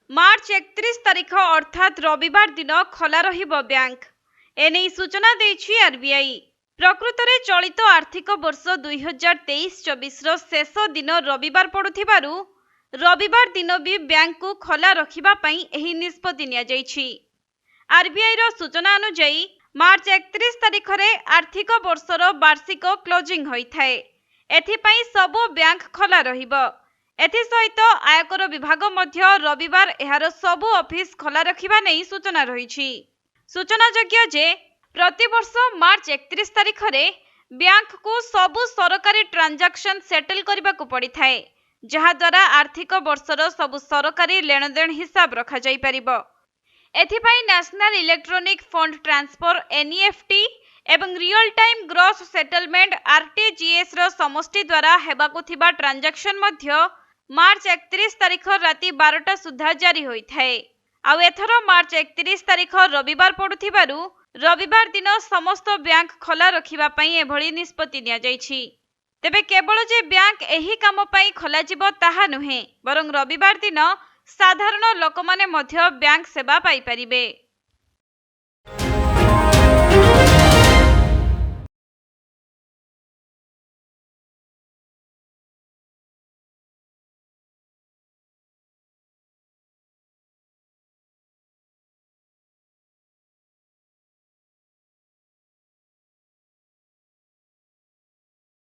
मार्च 31 तारिख अर्थात रविवार दिन खोला रहिबो बैंक। एने सूचना देछि आरबीआई। प्रकृत में चलित आर्थिक वर्ष 2023-24 रो शेष दिन रविवार पड़ुथिबारु रविवार दिन भी बैंक को खोला रखिबा पई एही निष्पत्ति निया जाइछि। आरबीआई रो सूचना अनुसार मार्च 31 तारिख रे आर्थिक वर्षर वार्षिक क्लोजिंग होइथाय। एथिपई सबो बैंक खोला रहिबो। एथिसहित आयकर विभाग मध्य रविवार एहार सबु ऑफिस खोला रखिबा नै सूचना रहिछि। सूचनायोग्य जे प्रतिवर्ष मार्च 31 तारिख रे बैंक को सबु सरकारी ट्रांजैक्शन सेटल करबा को पड़ी थाए, जहा द्वारा आर्थिक वर्षर सबु सरकारी लेनदेन हिसाब रखा जाई परिबो। एथिपई national electronic fund transfer NEFT एवं real time gross settlement RTGS रो समष्टि द्वारा हेबाकु थिबा ट्रांजैक्शन मध्य मार्च 31 तारिख राति 12टा सुधा जारी होइथाए। आउ एथर मार्च 31 तारिख रविवार पड़ुथिबारु रविवार दिन समस्त बैंक खोला रखिबा पई एभली निष्पत्ति निया जाइछि। तेबे केवल जे बैंक एही काम पई खोला जिवो ताहा नुहे, बरं रविवार दिन साधारण लोकमाने मध्य बैंक सेवा पाई परिबे।